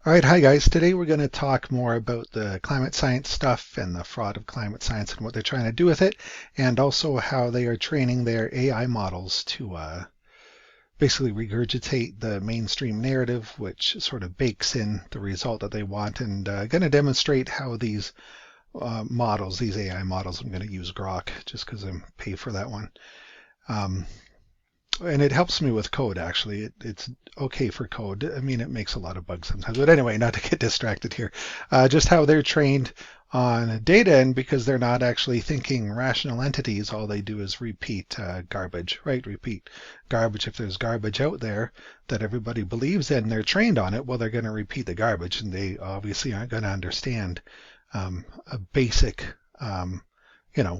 All right, hi guys. Today we're going to talk more about the climate science stuff and the fraud of climate science and what they're trying to do with it, and also how they are training their AI models to basically regurgitate the mainstream narrative, which sort of bakes in the result that they want, and going to demonstrate how these models, these AI models, I'm going to use Grok just because I'm paid for that one. Um, and it helps me with code, actually. It's okay for code. I mean, it makes a lot of bugs sometimes. But anyway, not to get distracted here. Just how they're trained on data, and because they're not actually thinking rational entities, all they do is repeat garbage, right? Repeat garbage. If there's garbage out there that everybody believes in, they're trained on it, well, they're going to repeat the garbage, and they obviously aren't going to understand a basic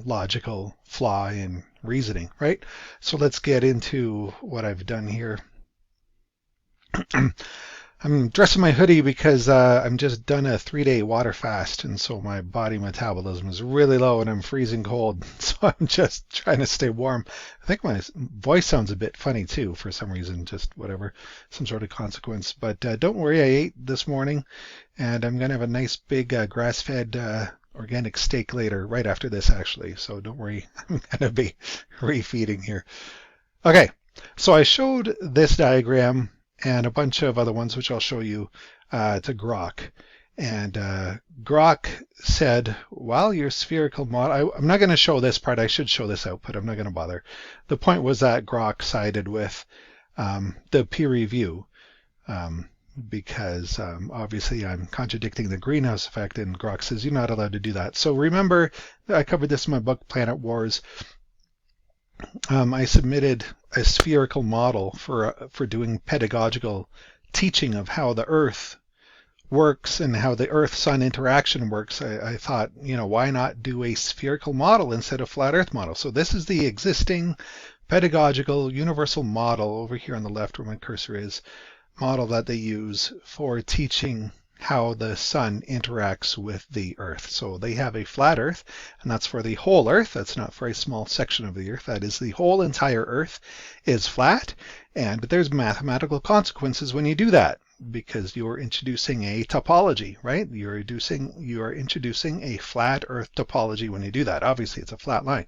logical flaw in reasoning, right? So let's get into what I've done here. I'm dressing my hoodie because I'm just done a 3-day water fast, and so my body metabolism is really low and I'm freezing cold. So I'm just trying to stay warm. I think my voice sounds a bit funny too for some reason, just whatever, some sort of consequence. But don't worry, I ate this morning, and I'm gonna have a nice big grass-fed organic steak later, right after this actually. So don't worry, I'm gonna be refeeding here. Okay, so I showed this diagram and a bunch of other ones, which I'll show you, to Grok. And Grok said, while your spherical model, I'm not going to show this part, I should show this output, I'm not going to bother. The point was that Grok sided with the peer review because obviously I'm contradicting the greenhouse effect, and Grok says you're not allowed to do that. So remember, I covered this in my book, Planet Wars. I submitted a spherical model for doing pedagogical teaching of how the Earth works and how the Earth-Sun interaction works. I thought, why not do a spherical model instead of flat Earth model? So this is the existing pedagogical universal model over here on the left where my cursor is, model that they use for teaching how the sun interacts with the earth. So they have a flat earth, and that's for the whole earth. That's not for a small section of the earth. That is, the whole entire earth is flat, but there's mathematical consequences when you do that, because you're introducing a topology, right? You are introducing a flat earth topology when you do that. Obviously, it's a flat line.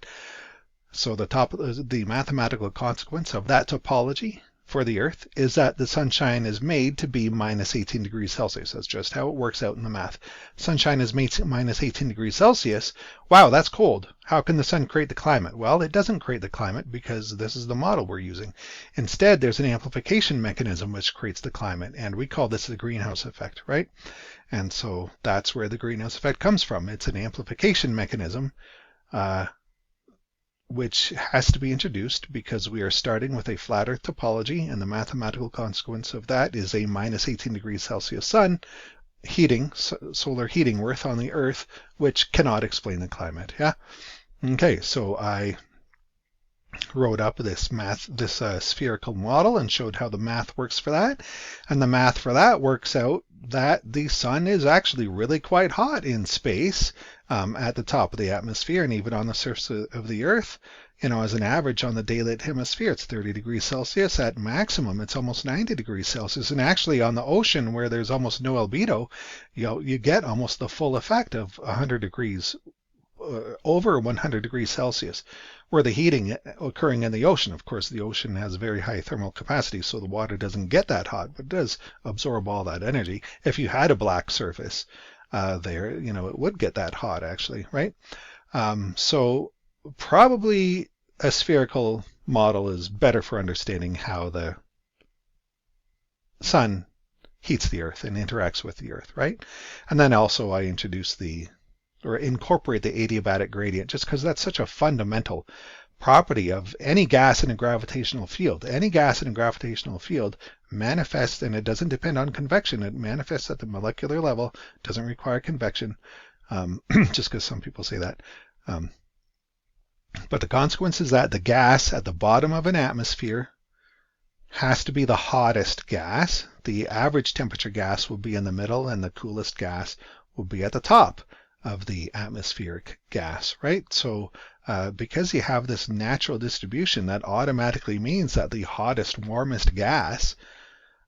So the mathematical consequence of that topology for the Earth is that the sunshine is made to be minus 18 degrees Celsius. That's just how it works out in the math. Sunshine is made minus 18 degrees Celsius. Wow, that's cold. How can the sun create the climate? Well, it doesn't create the climate because this is the model we're using. Instead, there's an amplification mechanism which creates the climate, and we call this the greenhouse effect, right? And so that's where the greenhouse effect comes from. It's an amplification mechanism which has to be introduced because we are starting with a flat Earth topology, and the mathematical consequence of that is a minus 18 degrees Celsius sun heating, solar heating Earth on the Earth, which cannot explain the climate. Yeah. Okay, so I wrote up this spherical model and showed how the math works for that, and the math for that works out that the sun is actually really quite hot in space at the top of the atmosphere, and even on the surface of the Earth. As an average on the daylit hemisphere, it's 30 degrees Celsius. At maximum, it's almost 90 degrees Celsius. And actually on the ocean, where there's almost no albedo, you get almost the full effect of 100 degrees, over 100 degrees Celsius, where the heating occurring in the ocean. Of course, the ocean has very high thermal capacity, so the water doesn't get that hot, but it does absorb all that energy. If you had a black surface there, it would get that hot actually, right? So probably a spherical model is better for understanding how the sun heats the earth and interacts with the earth, right? And then also I introduce incorporate the adiabatic gradient, just because that's such a fundamental property of any gas in a gravitational field. Any gas in a gravitational field manifests, and it doesn't depend on convection, it manifests at the molecular level, doesn't require convection, just because some people say that. But the consequence is that the gas at the bottom of an atmosphere has to be the hottest gas. The average temperature gas will be in the middle, and the coolest gas will be at the top of the atmospheric gas, right? So because you have this natural distribution, that automatically means that the hottest, warmest gas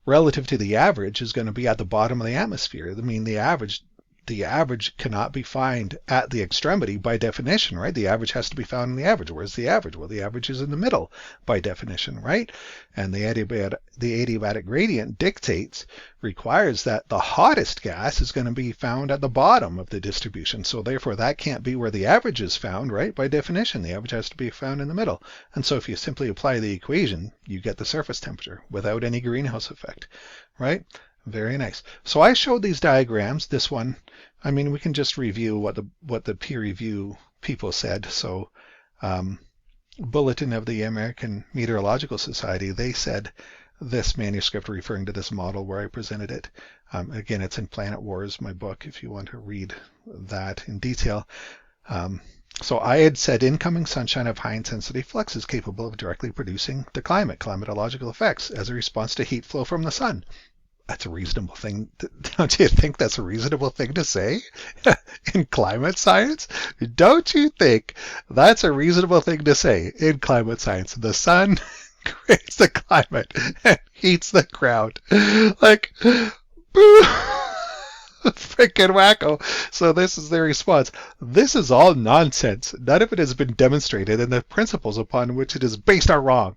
relative to the average is going to be at the bottom of the atmosphere. I mean, the average cannot be found at the extremity by definition, right? The average has to be found in the average. Where's the average? Well, the average is in the middle by definition, right? And the adiabatic gradient requires that the hottest gas is going to be found at the bottom of the distribution. So therefore, that can't be where the average is found, right? By definition, the average has to be found in the middle. And so if you simply apply the equation, you get the surface temperature without any greenhouse effect, right? Very nice. So I showed these diagrams. This one, I mean, we can just review what the peer review people said. So, Bulletin of the American Meteorological Society, they said this manuscript referring to this model where I presented it. Again, it's in Planet Wars, my book, if you want to read that in detail. So I had said incoming sunshine of high intensity flux is capable of directly producing the climatological effects as a response to heat flow from the sun. That's a reasonable thing. Don't you think that's a reasonable thing to say in climate science? Don't you think that's a reasonable thing to say in climate science? The sun creates the climate and heats the ground. Like, freaking wacko. So this is their response. This is all nonsense. None of it has been demonstrated, and the principles upon which it is based are wrong.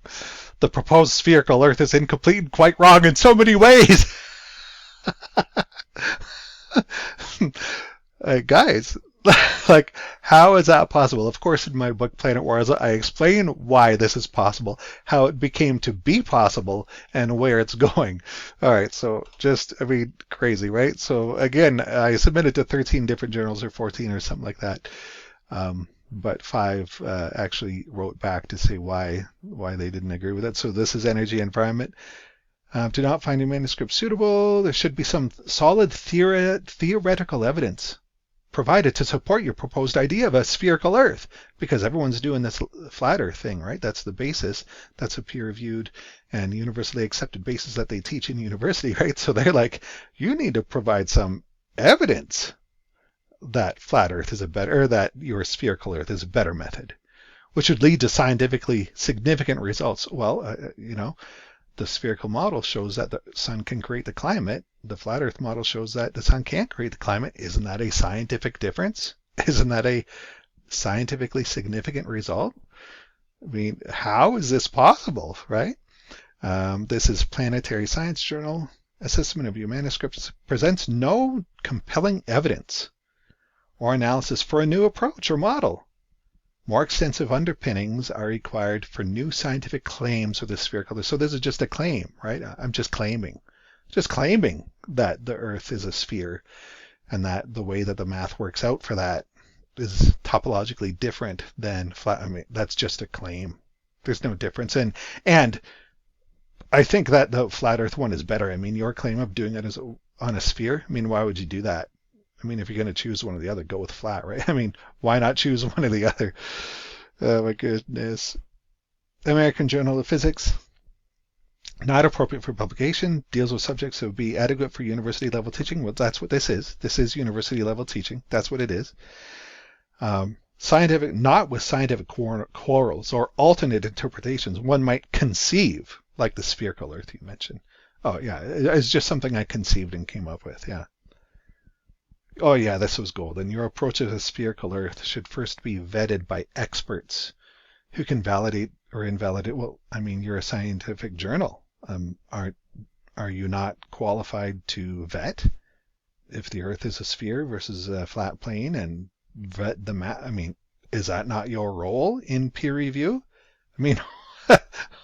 The proposed spherical Earth is incomplete and quite wrong in so many ways. Guys, like, how is that possible? Of course, in my book, Planet Wars, I explain why this is possible, how it became to be possible, and where it's going. All right, so just, I mean, crazy, right? So again, I submitted to 13 different journals, or 14 or something like that. But 5 actually wrote back to say why they didn't agree with it. So this is Energy Environment. Do not find your manuscript suitable. There should be some solid theoretical evidence provided to support your proposed idea of a spherical Earth, because everyone's doing this flat Earth thing, right? That's the basis. That's a peer-reviewed and universally accepted basis that they teach in university, right? So they're like, you need to provide some evidence that flat Earth is that your spherical Earth is a better method, which would lead to scientifically significant results. Well, the spherical model shows that the sun can create the climate. The flat Earth model shows that the sun can't create the climate. Isn't that a scientific difference? Isn't that a scientifically significant result? I mean, how is this possible, right? This is Planetary Science Journal. Assessment of your manuscripts presents no compelling evidence or analysis for a new approach or model. More extensive underpinnings are required for new scientific claims of the spherical. So this is just a claim, right? I'm just claiming that the Earth is a sphere, and that the way that the math works out for that is topologically different than flat. I mean, that's just a claim. There's no difference. And I think that the flat Earth one is better. I mean, your claim of doing it on a sphere, I mean, why would you do that? I mean, if you're going to choose one or the other, go with flat, right? I mean, why not choose one or the other? Oh my goodness. American Journal of Physics. Not appropriate for publication. Deals with subjects that would be adequate for university level teaching. Well, that's what this is. This is university level teaching. That's what it is. Scientific, not with scientific quarrels or alternate interpretations. One might conceive, like the spherical Earth you mentioned. Oh yeah, it's just something I conceived and came up with. Yeah. Oh yeah, this was golden. Your approach of a spherical Earth should first be vetted by experts who can validate or invalidate. Well, I mean, you're a scientific journal. Are you not qualified to vet if the Earth is a sphere versus a flat plane and vet the math? I mean, is that not your role in peer review? I mean,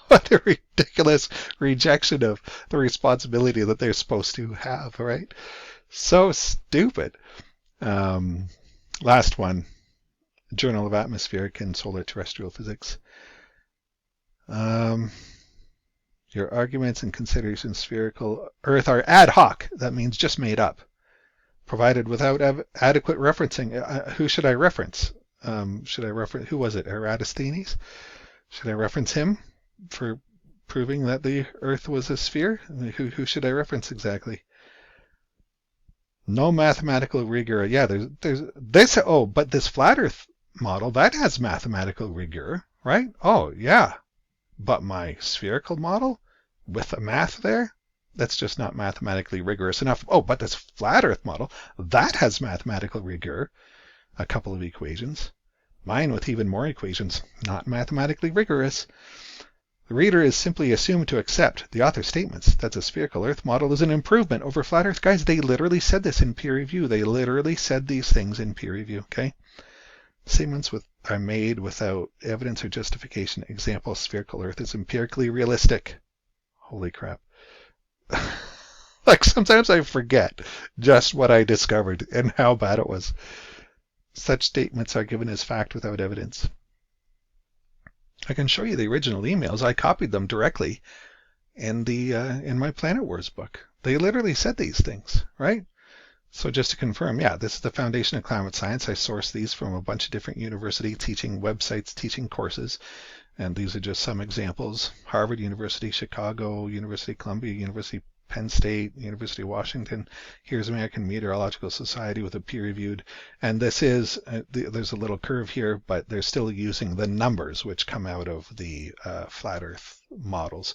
what a ridiculous rejection of the responsibility that they're supposed to have, right? So stupid. Last one, Journal of Atmospheric and Solar Terrestrial Physics. Your arguments and considerations spherical Earth are ad hoc. That means just made up. Provided without adequate referencing. Who should I reference? Who was it? Eratosthenes? Should I reference him for proving that the Earth was a sphere? I mean, who should I reference exactly? No mathematical rigor. Yeah, there's this. Oh, but this flat Earth model, that has mathematical rigor, right? Oh, yeah. But my spherical model with the math there? That's just not mathematically rigorous enough. Oh, but this flat Earth model, that has mathematical rigor, a couple of equations. Mine with even more equations, not mathematically rigorous. The reader is simply assumed to accept the author's statements that the spherical Earth model is an improvement over flat Earth. Guys, they literally said this in peer review. They literally said these things in peer review, okay? Statements are made without evidence or justification. Example, spherical Earth is empirically realistic. Holy crap. Like sometimes I forget just what I discovered and how bad it was. Such statements are given as fact without evidence. I can show you the original emails. I copied them directly in my Planet Wars book. They literally said these things, right? So just to confirm, yeah, this is the foundation of climate science. I sourced these from a bunch of different university teaching websites, teaching courses. And these are just some examples. Harvard University, Chicago, University of Columbia, University of Penn State, University of Washington. Here's American Meteorological Society with a peer-reviewed. And this is, there's a little curve here, but they're still using the numbers which come out of the flat Earth models.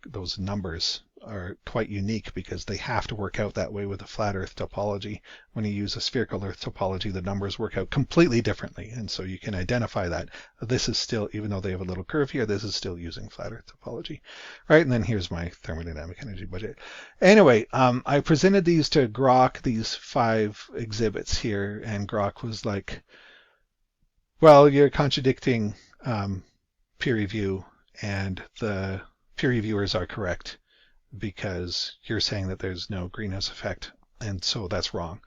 Those numbers are quite unique because they have to work out that way with a flat Earth topology. When you use a spherical Earth topology, the numbers work out completely differently. And so you can identify that. This is still, even though they have a little curve here, this is still using flat Earth topology. Right, and then here's my thermodynamic energy budget. Anyway, I presented these to Grok, these 5 exhibits here, and Grok was like, well, you're contradicting peer review, and the peer reviewers are correct because you're saying that there's no greenhouse effect, and so that's wrong.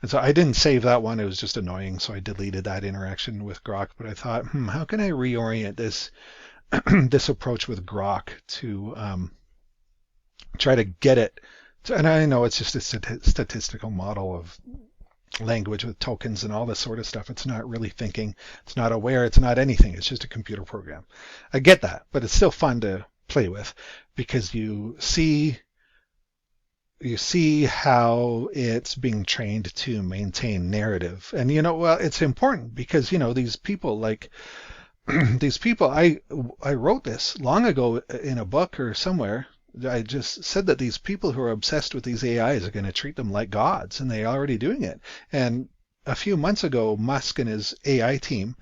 And so I didn't save that one. It was just annoying, so I deleted that interaction with Grok. But I thought, how can I reorient this this approach with Grok to try to get it to, and I know it's just a statistical model of language with tokens and all this sort of stuff. It's not really thinking. It's not aware. It's not anything. It's just a computer program. I get that, but it's still fun to play with because you see how it's being trained to maintain narrative. And well, it's important because these people like these people, I wrote this long ago in a book or somewhere. I just said that these people who are obsessed with these AIs are going to treat them like gods, and they're already doing it. And a few months ago, Musk and his AI team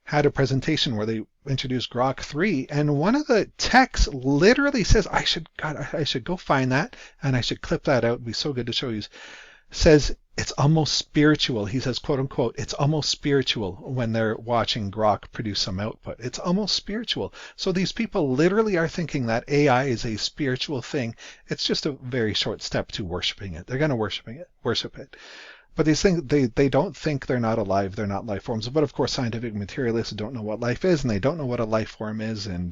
had a presentation where they introduced Grok 3, and one of the techs literally says, I should go find that, and I should clip that out. It'd be so good to show you. Says it's almost spiritual. He says, quote unquote, it's almost spiritual when they're watching Grok produce some output. It's almost spiritual. So these people literally are thinking that AI is a spiritual thing. It's just a very short step to worshiping it. They're going to worship it. But these things, they don't think they're not alive, they're not life forms. But of course, scientific materialists don't know what life is, and they don't know what a life form is, and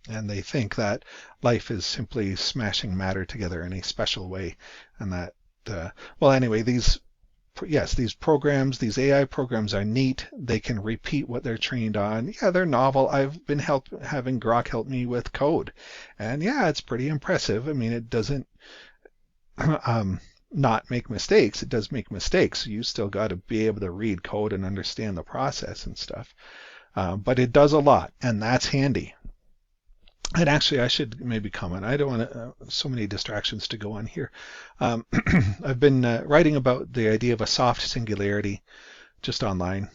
they think that life is simply smashing matter together in a special way, and that well, anyway, these programs, these AI programs are neat. They can repeat what they're trained on. Yeah, they're novel. I've been having Grok help me with code, and yeah, it's pretty impressive. I mean, it doesn't not make mistakes. It does make mistakes. You still got to be able to read code and understand the process and stuff. But it does a lot, and that's handy. And actually, I should maybe comment. I don't want so many distractions to go on here. I've been writing about the idea of a soft singularity just online.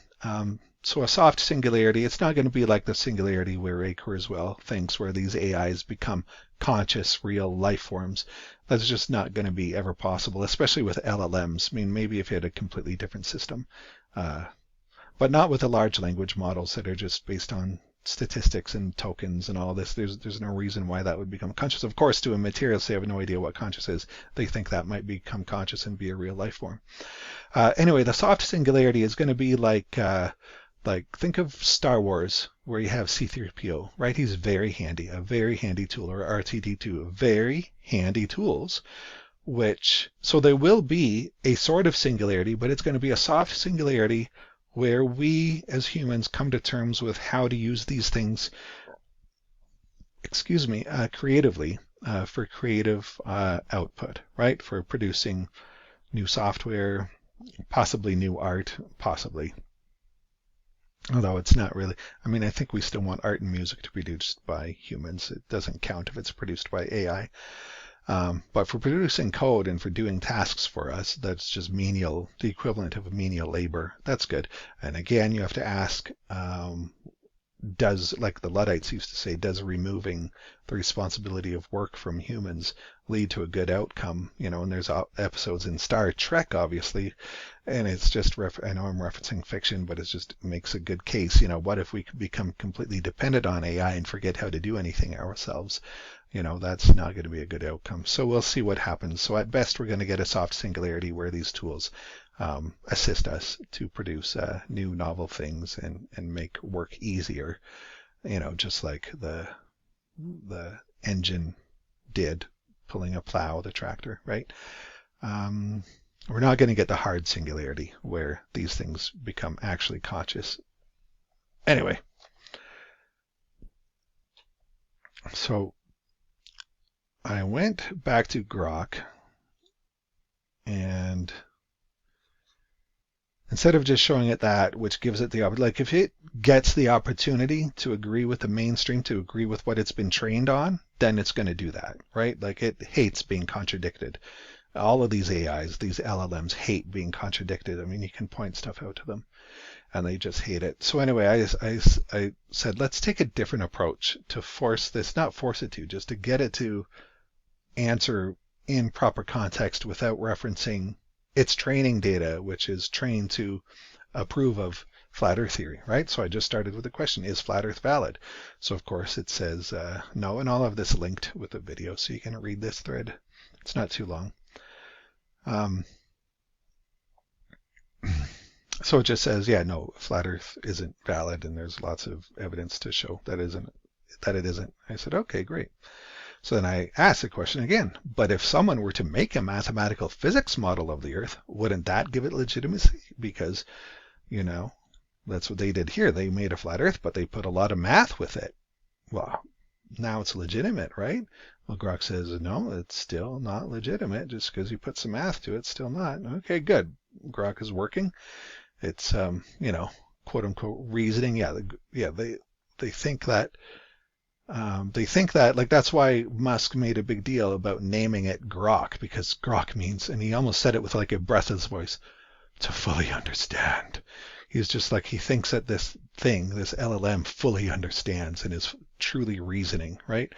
So a soft singularity, it's not going to be like the singularity where Ray Kurzweil thinks, where these AIs become conscious, real life forms. That's just not going to be ever possible, especially with LLMs. I mean, maybe if you had a completely different system, but not with the large language models that are just based on statistics and tokens and all this. There's no reason why that would become conscious. Of course, to a materialist, they have no idea what conscious is. They think that might become conscious and be a real life form. Anyway, the soft singularity is going to be like think of Star Wars, where you have C-3PO, right? He's very handy, a very handy tool, or R2-D2, very handy tools. So there will be a sort of singularity, but it's going to be a soft singularity where we as humans come to terms with how to use these things, creatively, for creative output, right? For producing new software, possibly new art, possibly. Although it's not really, I mean, I think we still want art and music to be produced by humans. It doesn't count if it's produced by AI. But for producing code and for doing tasks for us, that's just menial, the equivalent of menial labor. That's good. And again, you have to ask, does, like the Luddites used to say, does removing the responsibility of work from humans lead to a good outcome? You know, and there's episodes in Star Trek, obviously, and it's just, I know I'm referencing fiction, but it just makes a good case. You know, what if we become completely dependent on AI and forget how to do anything ourselves? You know, that's not going to be a good outcome. So we'll see what happens. So at best, we're going to get a soft singularity where these tools assist us to produce new novel things and make work easier, you know, just like the engine did pulling a plow, the tractor, right? We're not going to get the hard singularity where these things become actually conscious. Anyway, so I went back to Grok, and instead of just showing it that, which gives it the, like if it gets the opportunity to agree with the mainstream, to agree with what it's been trained on, then it's going to do that, right? Like it hates being contradicted. All of these AIs, these LLMs hate being contradicted. I mean, you can point stuff out to them and they just hate it. So anyway, I said, let's take a different approach to force this, not force it to, just to get it to answer in proper context without referencing its training data, which is trained to approve of flat earth theory, right? So I just started with the question, is flat earth valid? So of course it says no, and I'll have this linked with a video so you can read this thread. It's not too long. So it just says, yeah, no, flat earth isn't valid, and there's lots of evidence to show that it isn't. I said, okay, great. So then I asked the question again, but if someone were to make a mathematical physics model of the Earth, wouldn't that give it legitimacy? Because, you know, that's what they did here. They made a flat Earth, but they put a lot of math with it. Well, now it's legitimate, right? Well, Grok says, no, it's still not legitimate. Just because you put some math to it, it's still not. Okay, good. Grok is working. It's, you know, quote unquote reasoning. Yeah, they think that. Like, that's why Musk made a big deal about naming it Grok, because Grok means, and he almost said it with like a breathless voice, to fully understand. He's just like, he thinks that this thing, this LLM, fully understands and is truly reasoning, right?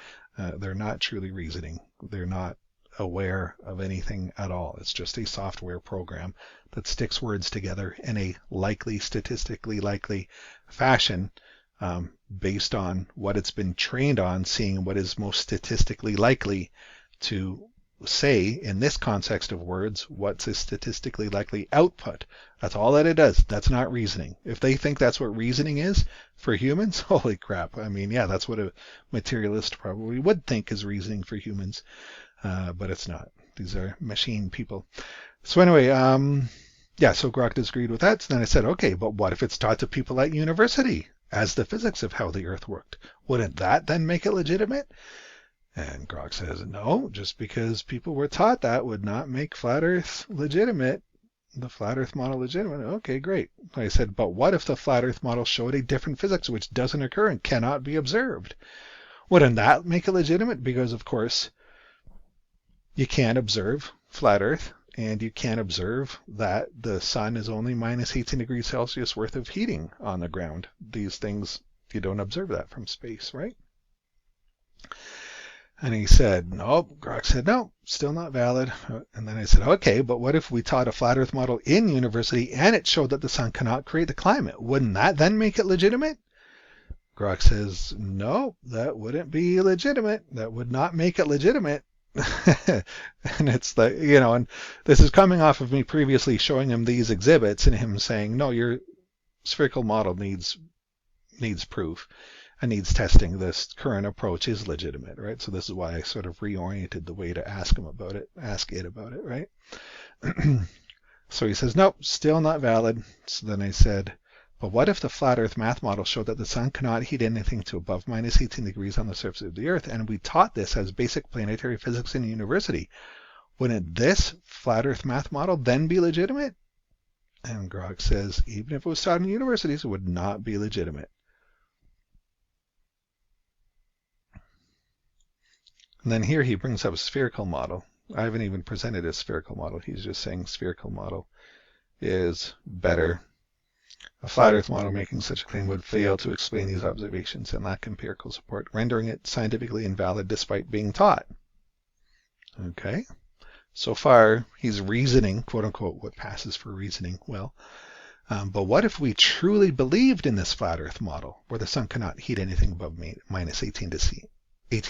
They're not truly reasoning. They're not aware of anything at all. It's just a software program that sticks words together in a likely, statistically likely fashion, based on what it's been trained on, seeing what is most statistically likely to say in this context of words, what's a statistically likely output. That's all that it does. That's not reasoning. If they think that's what reasoning is for humans, holy crap. I mean, yeah, that's what a materialist probably would think is reasoning for humans, but it's not. These are machine people. So anyway, yeah, so Grok disagreed with that. So then I said, okay, but what if it's taught to people at university as the physics of how the Earth worked? Wouldn't that then make it legitimate? And Grok says, no, just because people were taught that would not make flat Earth legitimate, the flat Earth model legitimate. Okay, great. I said, but what if the flat Earth model showed a different physics which doesn't occur and cannot be observed? Wouldn't that make it legitimate? Because, of course, you can't observe flat Earth, and you can't observe that the sun is only minus 18 degrees Celsius worth of heating on the ground. These things, you don't observe that from space, right? And he said, no. Grok said, no, still not valid. And then I said, okay, but what if we taught a flat Earth model in university and it showed that the sun cannot create the climate? Wouldn't that then make it legitimate? Grok says, no, that wouldn't be legitimate. That would not make it legitimate. And it's like, you know, and this is coming off of me previously showing him these exhibits and him saying, no, your spherical model needs proof and needs testing. This current approach is legitimate, right? So this is why I sort of reoriented the way to ask it about it, right? So he says, nope, still not valid. So then I said, but what if the flat Earth math model showed that the sun cannot heat anything to above minus 18 degrees on the surface of the Earth, and we taught this as basic planetary physics in university? Wouldn't this flat Earth math model then be legitimate? And Grok says, even if it was taught in universities, it would not be legitimate. And then here he brings up a spherical model. I haven't even presented a spherical model. He's just saying spherical model is better. A flat earth model making such a claim would fail to explain these observations and lack empirical support, rendering it scientifically invalid despite being taught. Okay, so far he's reasoning, quote unquote, what passes for reasoning well. But what if we truly believed in this flat earth model where the sun cannot heat anything above minus 18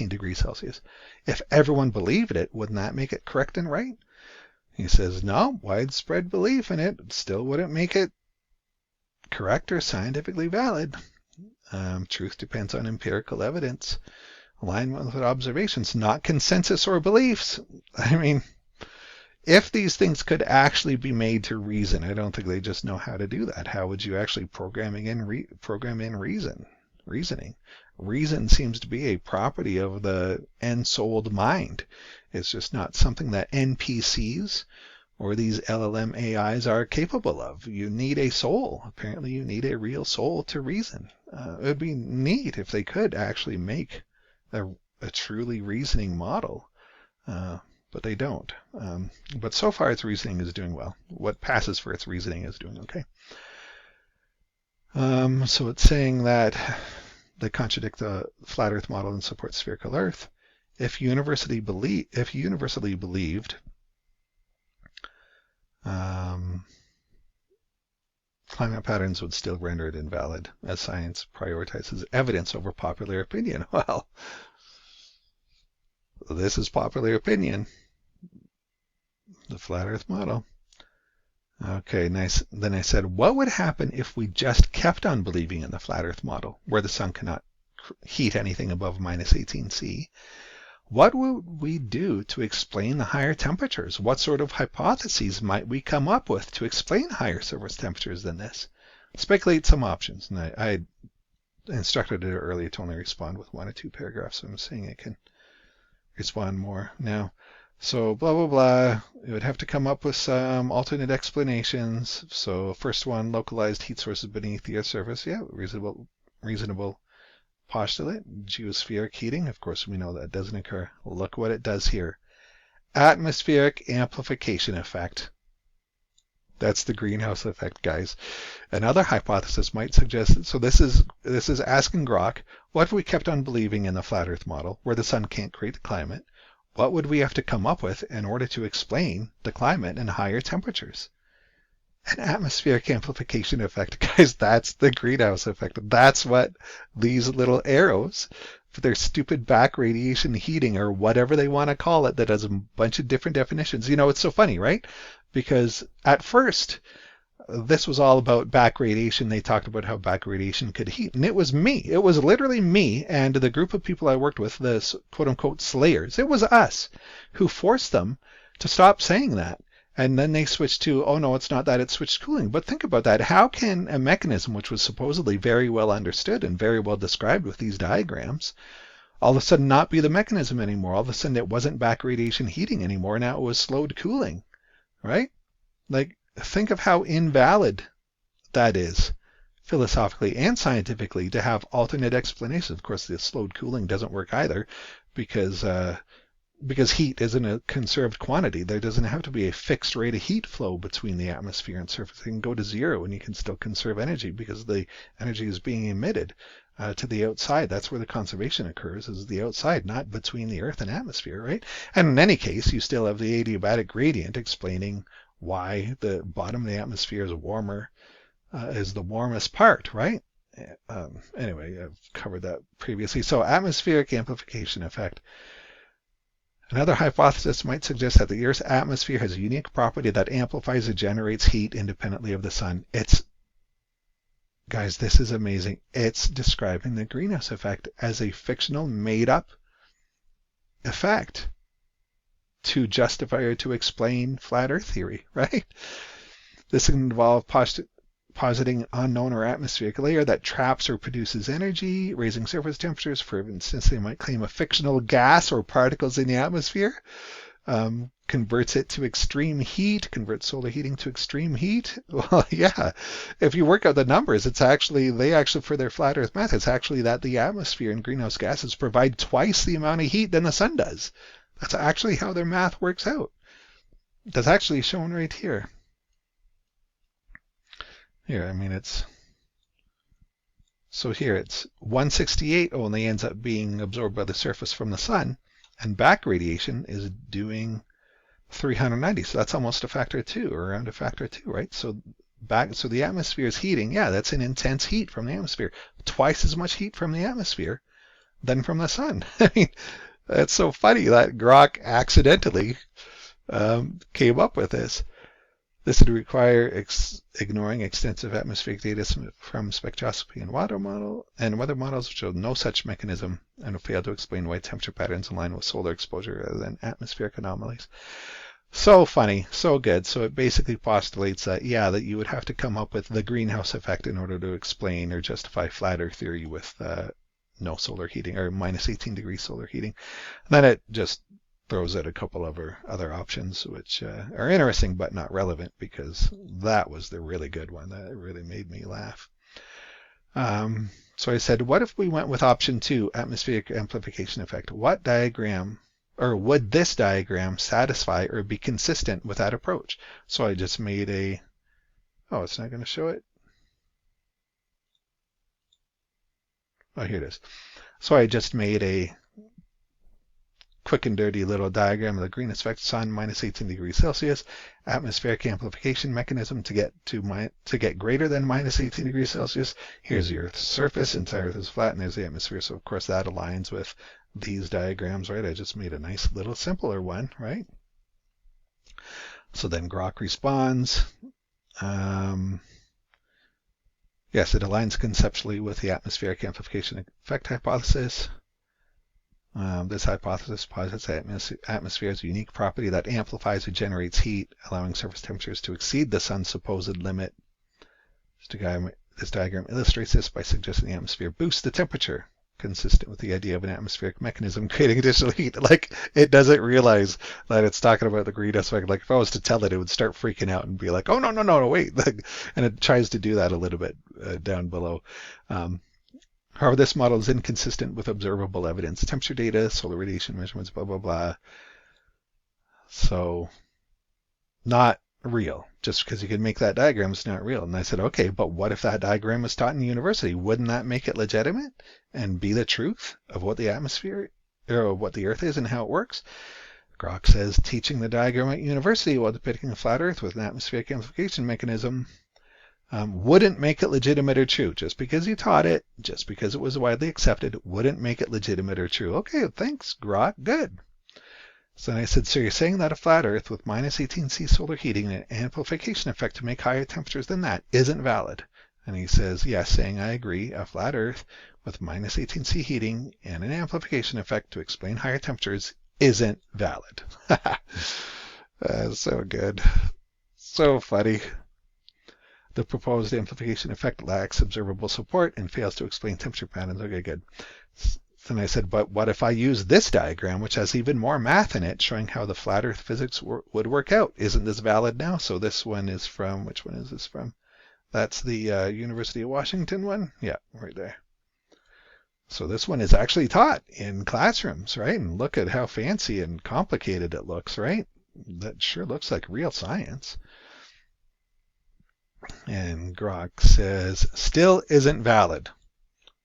degrees Celsius? If everyone believed it, wouldn't that make it correct and right? He says, no, widespread belief in it still wouldn't make it correct or scientifically valid. Truth depends on empirical evidence, alignment with observations, not consensus or beliefs. I mean, if these things could actually be made to reason, I don't think they just know how to do that. How would you actually program in reasoning? Reason seems to be a property of the ensouled mind. It's just not something that NPCs or these LLM AIs are capable of. You need a soul. Apparently you need a real soul to reason. It would be neat if they could actually make a truly reasoning model. But they don't. But so far its reasoning is doing well. What passes for its reasoning is doing okay. So it's saying that they contradict the flat earth model and support spherical earth. If universally believed, climate patterns would still render it invalid, as science prioritizes evidence over popular opinion. Well, this is popular opinion. The flat earth model. Okay, nice. Then I said, what would happen if we just kept on believing in the flat earth model, where the sun cannot heat anything above minus 18°C? What would we do to explain the higher temperatures? What sort of hypotheses might we come up with to explain higher surface temperatures than this? Speculate some options. And I instructed it earlier to only respond with 1 or 2 paragraphs, so I'm saying it can respond more now. So blah, blah, blah. It would have to come up with some alternate explanations. So first one, localized heat sources beneath the Earth's surface. Yeah, reasonable postulate. Geospheric heating. Of course, we know that doesn't occur. Look what it does here. Atmospheric amplification effect. That's the greenhouse effect, guys. Another hypothesis might suggest, so this is asking Grok, what if we kept on believing in the flat earth model, where the sun can't create the climate? What would we have to come up with in order to explain the climate and higher temperatures? An atmospheric amplification effect. Guys, that's the greenhouse effect. That's what these little arrows for their stupid back radiation heating, or whatever they want to call it, that has a bunch of different definitions. You know, it's so funny, right? Because at first, this was all about back radiation. They talked about how back radiation could heat. And it was me. It was literally me and the group of people I worked with, the quote-unquote slayers. It was us who forced them to stop saying that. And then they switched to, oh no, it's not that, it's switched cooling. But think about that. How can a mechanism which was supposedly very well understood and very well described with these diagrams, all of a sudden not be the mechanism anymore? All of a sudden it wasn't back radiation heating anymore. Now it was slowed cooling, right? Like, think of how invalid that is, philosophically and scientifically, to have alternate explanations. Of course, the slowed cooling doesn't work either, because heat isn't a conserved quantity. There doesn't have to be a fixed rate of heat flow between the atmosphere and surface. It can go to zero and you can still conserve energy because the energy is being emitted to the outside. That's where the conservation occurs, is the outside, not between the Earth and atmosphere, right? And in any case, you still have the adiabatic gradient explaining why the bottom of the atmosphere is warmer, is the warmest part, right? Anyway, I've covered that previously. So atmospheric amplification effect. Another hypothesis might suggest that the Earth's atmosphere has a unique property that amplifies and generates heat independently of the sun. Guys, this is amazing. It's describing the greenhouse effect as a fictional, made-up effect to justify or to explain flat Earth theory, right? This can involve positing unknown or atmospheric layer that traps or produces energy, raising surface temperatures. For instance, they might claim a fictional gas or particles in the atmosphere. converts it to extreme heat, converts solar heating to extreme heat. Well, yeah, if you work out the numbers, they actually, for their flat Earth math, it's actually that the atmosphere and greenhouse gases provide twice the amount of heat than the sun does. That's actually how their math works out. That's actually shown right here. Here, I mean, here it's 168 only ends up being absorbed by the surface from the sun, and back radiation is doing 390. So that's almost a factor of 2, or around a factor of 2, right? So the atmosphere is heating. Yeah, that's an intense heat from the atmosphere. Twice as much heat from the atmosphere than from the sun. I mean, that's so funny that Grok accidentally came up with this. This would require ignoring extensive atmospheric data from spectroscopy and weather models which show no such mechanism and would fail to explain why temperature patterns align with solar exposure rather than atmospheric anomalies. So funny, so good. So it basically postulates that, yeah, that you would have to come up with the greenhouse effect in order to explain or justify flat Earth theory with no solar heating, or minus 18 degrees solar heating. And then it just throws out a couple of other options, which are interesting but not relevant, because that was the really good one. That really made me laugh. So I said, what if we went with option 2, atmospheric amplification effect? What diagram, or would this diagram satisfy or be consistent with that approach? So I just made it's not going to show it. Oh, here it is. So I just made a quick and dirty little diagram of the greenhouse effect, sun minus 18 degrees Celsius, atmospheric amplification mechanism to get greater than minus 18 degrees Celsius. Here's the Earth's surface, entire Earth is flat, and there's the atmosphere. So of course that aligns with these diagrams, right? I just made a nice little simpler one, right? So then Grok responds. Yes, it aligns conceptually with the atmospheric amplification effect hypothesis. This hypothesis posits that atmosphere is a unique property that amplifies or generates heat, allowing surface temperatures to exceed the sun's supposed limit. This diagram illustrates this by suggesting the atmosphere boosts the temperature, consistent with the idea of an atmospheric mechanism creating additional heat. Like, it doesn't realize that it's talking about the greenhouse effect. Like, if I was to tell it, it would start freaking out and be like, oh, no, wait. And it tries to do that a little bit down below. However, this model is inconsistent with observable evidence, temperature data, solar radiation measurements, blah, blah, blah. So, not real. Just because you can make that diagram, it's not real. And I said, okay, but what if that diagram was taught in university? Wouldn't that make it legitimate and be the truth of what the atmosphere, or what the Earth is and how it works? Grok says teaching the diagram at university while depicting a flat Earth with an atmospheric amplification mechanism wouldn't make it legitimate or true. Just because you taught it, just because it was widely accepted, wouldn't make it legitimate or true. Okay, thanks, Grok. Good. So then I said, so you're saying that a flat Earth with minus 18C solar heating and an amplification effect to make higher temperatures than that isn't valid? And he says, yes, saying I agree, a flat Earth with minus 18C heating and an amplification effect to explain higher temperatures isn't valid. That's so good. So funny. The proposed amplification effect lacks observable support and fails to explain temperature patterns. Okay, good. Then I said, but what if I use this diagram, which has even more math in it, showing how the flat Earth physics would work out? Isn't this valid now? So this one is from, which one is this from? That's the University of Washington one? Yeah, right there. So this one is actually taught in classrooms, right? And look at how fancy and complicated it looks, right? That sure looks like real science. And Grok says, still isn't valid.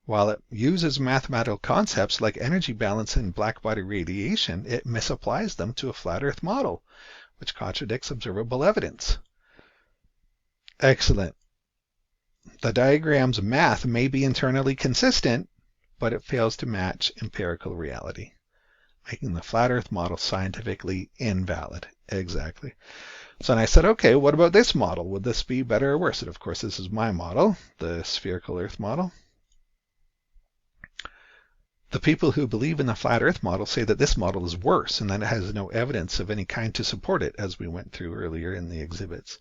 While it uses mathematical concepts like energy balance and black-body radiation, it misapplies them to a flat Earth model, which contradicts observable evidence. Excellent. The diagram's math may be internally consistent, but it fails to match empirical reality, making the flat Earth model scientifically invalid. Exactly. So then I said, okay, what about this model? Would this be better or worse? And of course, this is my model, the spherical Earth model. The people who believe in the flat Earth model say that this model is worse and that it has no evidence of any kind to support it, as we went through earlier in the exhibits.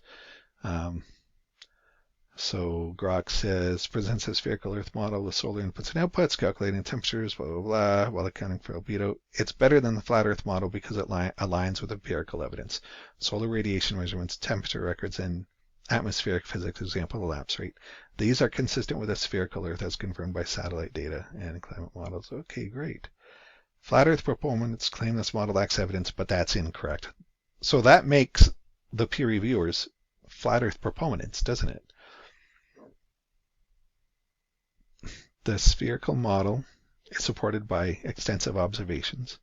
So Grok says, presents a spherical Earth model with solar inputs and outputs, calculating temperatures, blah, blah, blah, while accounting for albedo. It's better than the flat Earth model because it aligns with empirical evidence. Solar radiation measurements, temperature records, and atmospheric physics, example, the lapse rate. These are consistent with a spherical Earth as confirmed by satellite data and climate models. Okay, great. Flat Earth proponents claim this model lacks evidence, but that's incorrect. So that makes the peer reviewers flat Earth proponents, doesn't it? The spherical model is supported by extensive observations.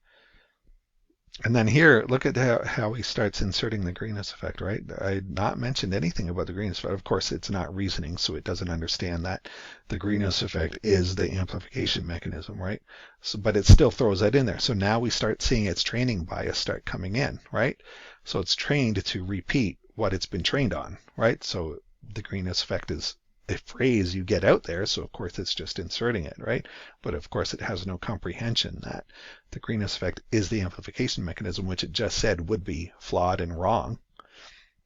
And then here, look at how he starts inserting the greenhouse effect, right? I had not mentioned anything about the greenhouse effect. Of course, it's not reasoning, so it doesn't understand that the greenhouse effect is the amplification mechanism, right? So, but it still throws that in there. So now we start seeing its training bias start coming in, right? So it's trained to repeat what it's been trained on, right? So the greenhouse effect is a phrase you get out there, so of course it's just inserting it, right? But of course it has no comprehension that the greenhouse effect is the amplification mechanism, which it just said would be flawed and wrong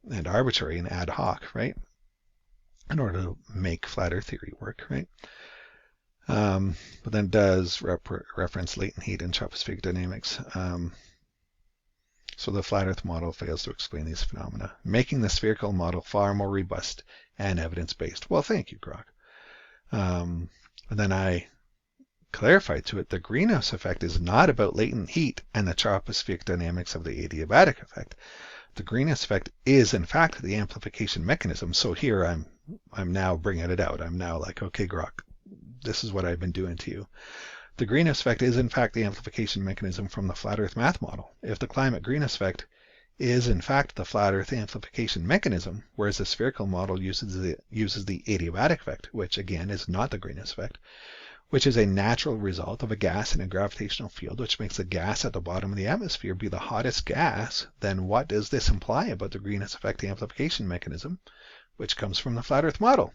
and arbitrary and ad hoc, right? In order to make flat Earth theory work, right? But then does reference latent heat and tropospheric dynamics. So the flat Earth model fails to explain these phenomena, making the spherical model far more robust and evidence-based. Well, thank you, Grok. And then I clarified to it, the greenhouse effect is not about latent heat and the tropospheric dynamics of the adiabatic effect. The greenhouse effect is, in fact, the amplification mechanism. So here I'm now bringing it out. I'm now like, okay, Grok, this is what I've been doing to you. The greenhouse effect is in fact the amplification mechanism from the flat Earth math model. If the climate greenhouse effect is in fact the flat Earth amplification mechanism, whereas the spherical model uses the adiabatic effect, which again is not the greenhouse effect, which is a natural result of a gas in a gravitational field, which makes the gas at the bottom of the atmosphere be the hottest gas, then what does this imply about the greenhouse effect amplification mechanism, which comes from the flat Earth model?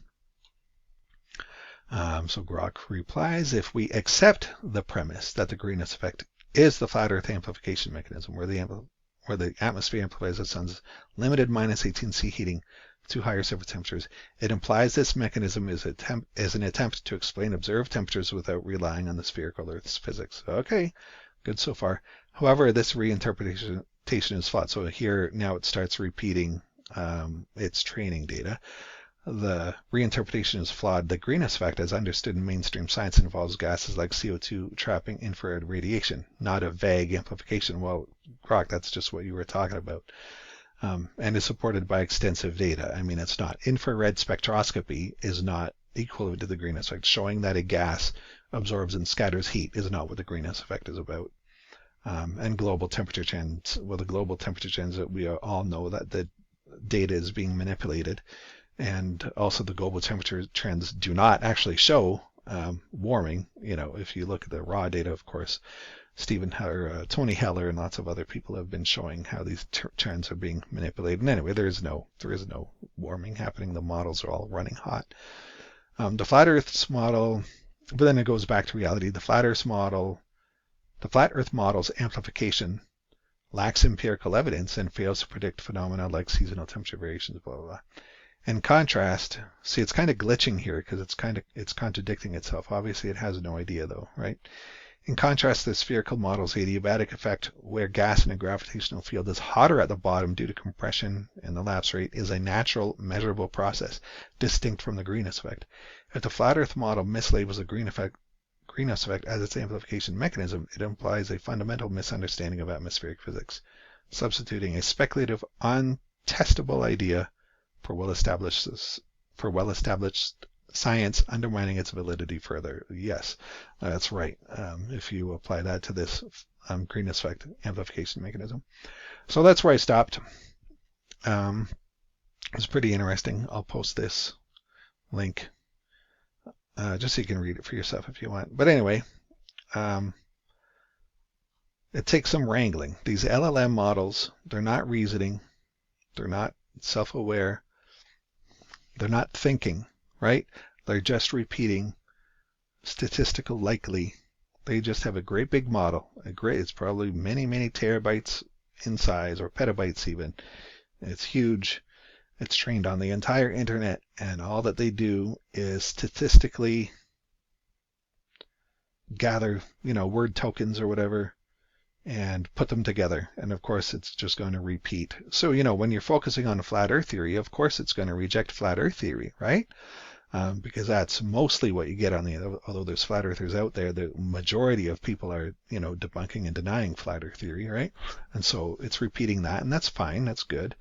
So Grok replies, if we accept the premise that the greenhouse effect is the flat Earth amplification mechanism, where the atmosphere amplifies the sun's limited minus 18C heating to higher surface temperatures, it implies this mechanism is an attempt to explain observed temperatures without relying on the spherical Earth's physics. Okay, good so far. However, this reinterpretation is flawed. So here now it starts repeating its training data. The reinterpretation is flawed. The greenhouse effect, as understood in mainstream science, involves gases like CO2 trapping infrared radiation, not a vague amplification. Well, Grok, that's just what you were talking about. And is supported by extensive data. I mean, it's not. Infrared spectroscopy is not equivalent to the greenhouse effect. Showing that a gas absorbs and scatters heat is not what the greenhouse effect is about. And global temperature trends. Well, the global temperature trends that we all know that the data is being manipulated. And also the global temperature trends do not actually show warming. You know, if you look at the raw data, of course, Tony Heller and lots of other people have been showing how these trends are being manipulated. And anyway, there is no warming happening. The models are all running hot. The flat Earth's model, but then it goes back to reality. The flat Earth model's amplification lacks empirical evidence and fails to predict phenomena like seasonal temperature variations, blah, blah, blah. In contrast, see, it's kind of glitching here because it's contradicting itself. Obviously, it has no idea though, right? In contrast, the spherical model's adiabatic effect, where gas in a gravitational field is hotter at the bottom due to compression and the lapse rate, is a natural, measurable process, distinct from the greenhouse effect. If the flat Earth model mislabels the greenhouse effect as its amplification mechanism, it implies a fundamental misunderstanding of atmospheric physics, substituting a speculative, untestable idea for well-established science, undermining its validity further. Yes, that's right. If you apply that to this greenhouse effect amplification mechanism. So that's where I stopped. It's pretty interesting. I'll post this link just so you can read it for yourself if you want. But anyway, it takes some wrangling. These LLM models, they're not reasoning. They're not self-aware. They're not thinking, right? They're just repeating statistical likely. They just have a great big model. It's probably many, many terabytes in size, or petabytes even. It's huge. It's trained on the entire internet, and all that they do is statistically gather, word tokens or whatever, and put them together. And of course, it's just going to repeat. So, when you're focusing on flat Earth theory, of course, it's going to reject flat Earth theory, right? Because that's mostly what you get although there's flat earthers out there, the majority of people are, debunking and denying flat Earth theory, right? And so it's repeating that, and that's fine, that's good.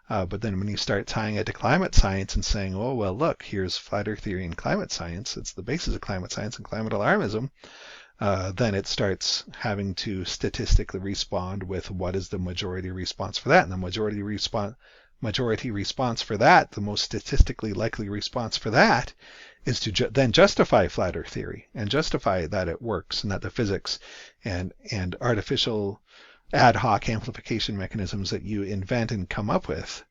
But then when you start tying it to climate science and saying, oh, well, look, here's flat Earth theory and climate science, it's the basis of climate science and climate alarmism, then it starts having to statistically respond with what is the majority response for that. And the majority response for that, the most statistically likely response for that, is to then justify flat Earth theory and justify that it works and that the physics and artificial ad hoc amplification mechanisms that you invent and come up with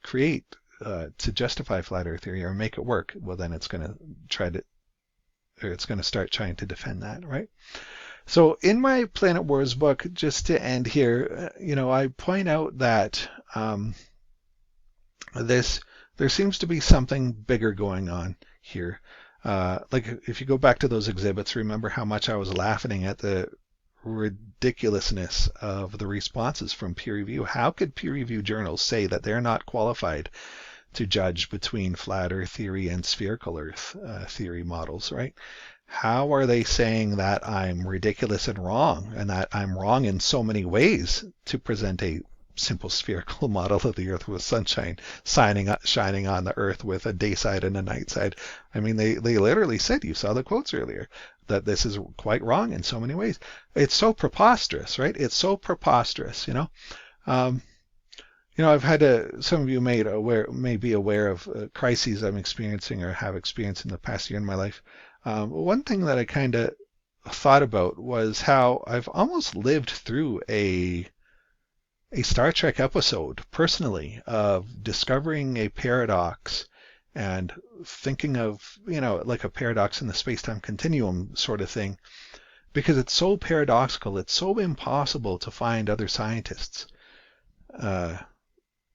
create to justify flat Earth theory or make it work. Well, then it's going to start trying to defend that, right? So in my Planet Wars book, just to end here, I point out that there seems to be something bigger going on here. Like if you go back to those exhibits, remember how much I was laughing at the ridiculousness of the responses from peer review. How could peer review journals say that they're not qualified to judge between flat Earth theory and spherical Earth theory models, right? How are they saying that I'm ridiculous and wrong, and that I'm wrong in so many ways to present a simple spherical model of the Earth with sunshine shining on the Earth with a day side and a night side? I mean, they literally said, you saw the quotes earlier, that this is quite wrong in so many ways. It's so preposterous, right? It's so preposterous, I've had some of you may be aware of crises I'm experiencing or have experienced in the past year in my life. One thing that I kind of thought about was how I've almost lived through a Star Trek episode personally of discovering a paradox and thinking of, like a paradox in the space-time continuum sort of thing, because it's so paradoxical, it's so impossible to find other scientists. And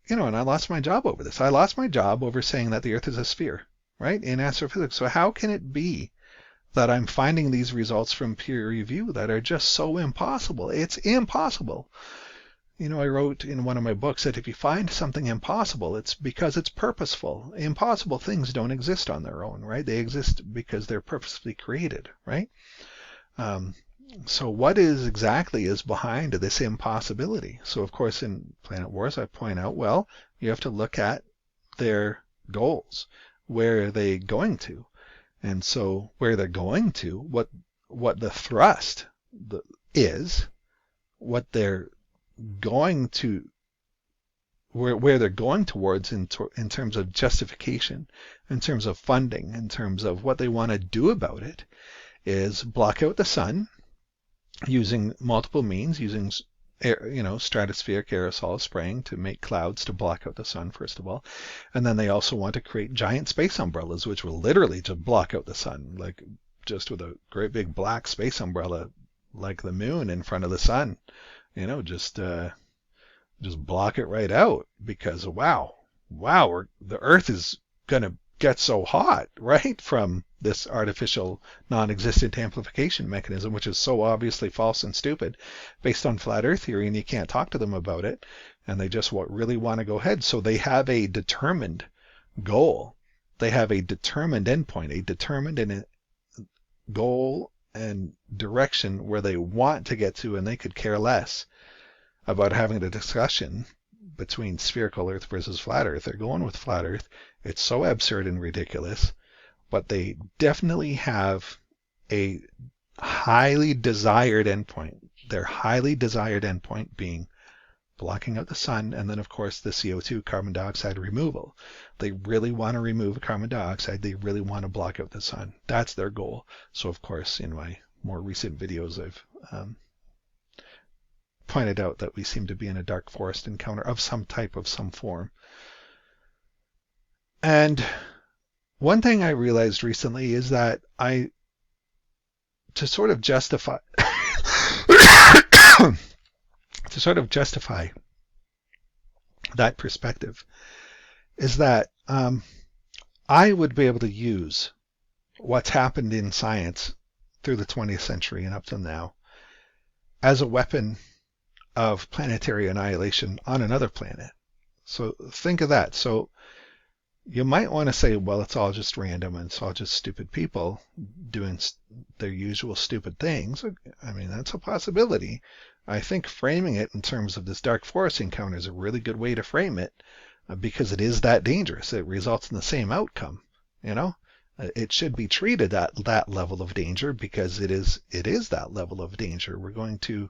I lost my job over this. I lost my job over saying that the Earth is a sphere, right, in astrophysics. So how can it be that I'm finding these results from peer review that are just so impossible? It's impossible. I wrote in one of my books that if you find something impossible, it's because it's purposeful. Impossible things don't exist on their own, right? They exist because they're purposefully created, right? So what exactly is behind this impossibility? So of course in Planet Wars I point out, well, you have to look at their goals. Where are they going to? And so where they're going to, what the thrust is, what they're going to, where they're going towards in terms of justification, in terms of funding, in terms of what they want to do about it, is block out the sun using multiple means, using stratospheric aerosol spraying to make clouds to block out the sun, first of all. And then they also want to create giant space umbrellas, which will literally just block out the sun, like just with a great big black space umbrella, like the moon in front of the sun, just block it right out, because wow, the Earth is going to get so hot, right, from this artificial non-existent amplification mechanism, which is so obviously false and stupid based on flat Earth theory, and you can't talk to them about it, and they just really want to go ahead. So they have a determined goal. They have a determined endpoint, a determined goal and direction where they want to get to, and they could care less about having a discussion between spherical Earth versus flat Earth. They're going with flat Earth. It's so absurd and ridiculous, but they definitely have a highly desired endpoint. Their highly desired endpoint being blocking out the sun, and then of course the CO2, carbon dioxide removal. They really want to remove carbon dioxide. They really want to block out the sun. That's their goal. So of course in my more recent videos I've pointed out that we seem to be in a dark forest encounter of some type, of some form. And one thing I realized recently is that to sort of justify that perspective, is that I would be able to use what's happened in science through the 20th century and up till now as a weapon of planetary annihilation on another planet. So think of that. So you might want to say, well, it's all just random and it's all just stupid people doing their usual stupid things. I mean, that's a possibility. I think framing it in terms of this dark forest encounter is a really good way to frame it because it is that dangerous. It results in the same outcome, you know? It should be treated at that level of danger because it is that level of danger. We're going to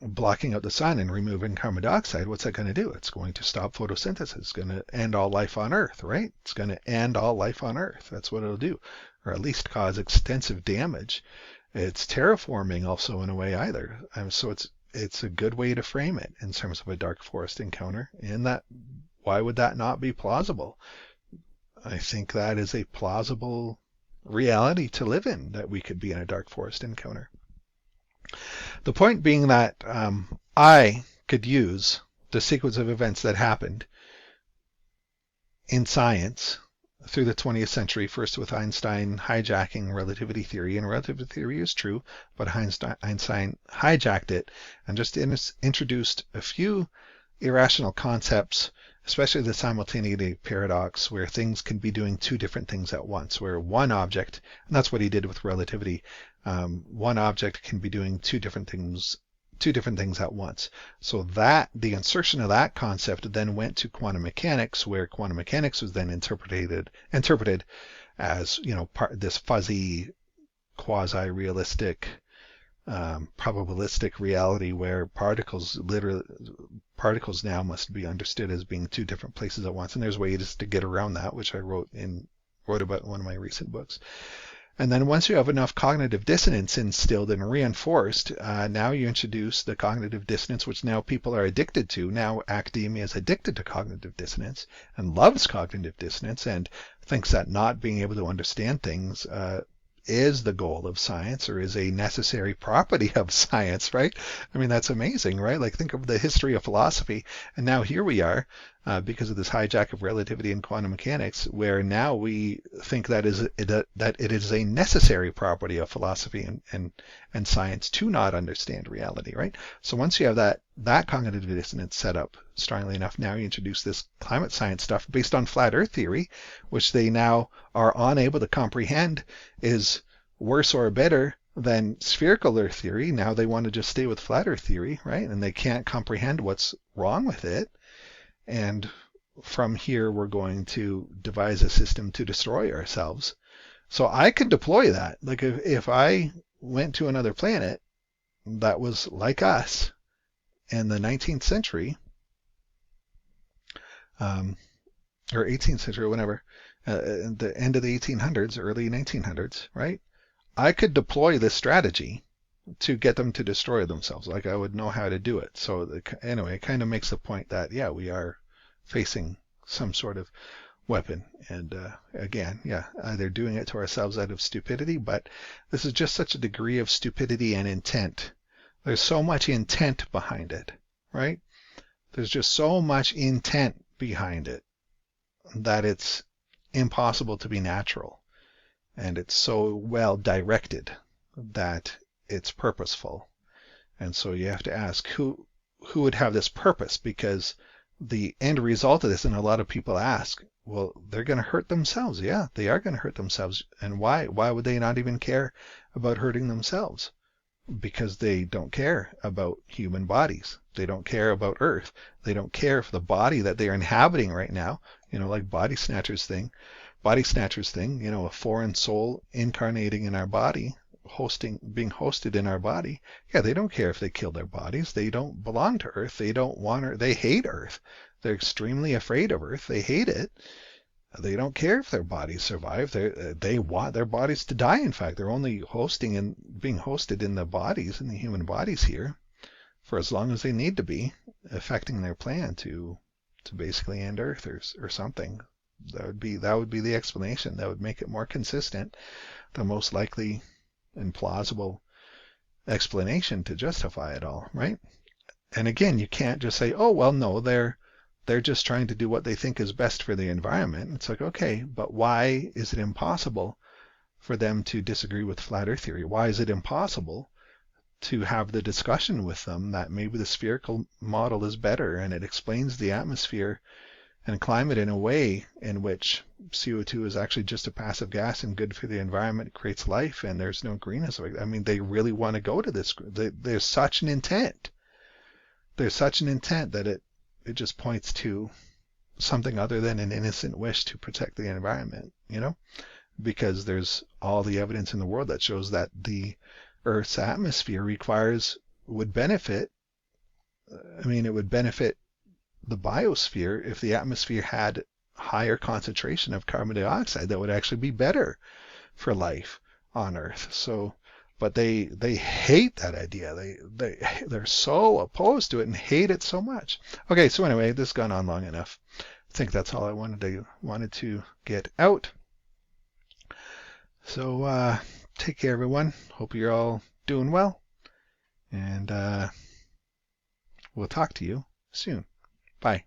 blocking out the sun and removing carbon dioxide. What's that going to do? It's going to stop photosynthesis. It's going to end all life on Earth, right? It's going to end all life on Earth. That's what it'll do, or at least cause extensive damage. It's terraforming also in a way either. So it's a good way to frame it in terms of a dark forest encounter. And that, why would that not be plausible? I think that is a plausible reality to live in, that we could be in a dark forest encounter. The point being that I could use the sequence of events that happened in science through the 20th century, first with Einstein hijacking relativity theory, and relativity theory is true, but Einstein hijacked it and just introduced a few irrational concepts, especially the simultaneity paradox, where things can be doing two different things at once, where one object, and that's what he did with relativity, one object can be doing two different things at once. So that the insertion of that concept then went to quantum mechanics, where quantum mechanics was then interpreted as, you know, this fuzzy, quasi-realistic, probabilistic reality where particles now must be understood as being two different places at once. And there's ways to get around that, which I wrote about in one of my recent books. And then once you have enough cognitive dissonance instilled and reinforced, now you introduce the cognitive dissonance, which now people are addicted to. Now academia is addicted to cognitive dissonance and loves cognitive dissonance and thinks that not being able to understand things is the goal of science, or is a necessary property of science, right? I mean, that's amazing, right? Like, think of the history of philosophy, and now here we are, because of this hijack of relativity and quantum mechanics, where now we think that it is a necessary property of philosophy and science to not understand reality, right? So once you have that cognitive dissonance set up strongly enough, now you introduce this climate science stuff based on flat earth theory, which they now are unable to comprehend is worse or better than spherical earth theory. Now they want to just stay with flat earth theory, right? And they can't comprehend what's wrong with it. And from here, we're going to devise a system to destroy ourselves. So I could deploy that. Like if I went to another planet that was like us in the 19th century, or 18th century, or whenever, the end of the 1800s, early 1900s, right? I could deploy this strategy to get them to destroy themselves. Like, I would know how to do it. So anyway, it kind of makes the point that, yeah, we are facing some sort of weapon. And again, yeah, either doing it to ourselves out of stupidity, but this is just such a degree of stupidity and intent. There's so much intent behind it, right? There's just so much intent behind it that it's impossible to be natural. And it's so well directed that it's purposeful. And so you have to ask who would have this purpose, because the end result of this, and a lot of people ask, well, they're going to hurt themselves. Yeah, they are going to hurt themselves. And why? Why would they not even care about hurting themselves? Because they don't care about human bodies. They don't care about Earth. They don't care if the body that they are inhabiting right now, you know, like Body Snatchers thing, you know, a foreign soul incarnating in our body, being hosted in our body. Yeah, they don't care if they kill their bodies. They don't belong to Earth. They don't want Earth. They hate Earth. They're extremely afraid of Earth. They hate it. They don't care if their bodies survive. They want their bodies to die. In fact, they're only hosting and being hosted in the bodies, in the human bodies here, for as long as they need to be, affecting their plan to basically end Earth or something. That would be the explanation. That would make it more consistent. The most likely and plausible explanation to justify it all, right? And again, you can't just say, oh, well, no, they're just trying to do what they think is best for the environment. It's like, okay, but why is it impossible for them to disagree with flat earth theory? Why is it impossible to have the discussion with them that maybe the spherical model is better and it explains the atmosphere and climate in a way in which CO2 is actually just a passive gas and good for the environment, it creates life, and there's no greenhouse. I mean, they really want to go to this. There's such an intent. There's such an intent that it just points to something other than an innocent wish to protect the environment, because there's all the evidence in the world that shows that the Earth's atmosphere would benefit the biosphere if the atmosphere had higher concentration of carbon dioxide. That would actually be better for life on Earth. So, but they hate that idea. They're so opposed to it and hate it so much. Okay, so anyway, this has gone on long enough. I think that's all I wanted to get out. So take care, everyone. Hope you're all doing well, and we'll talk to you soon. Bye.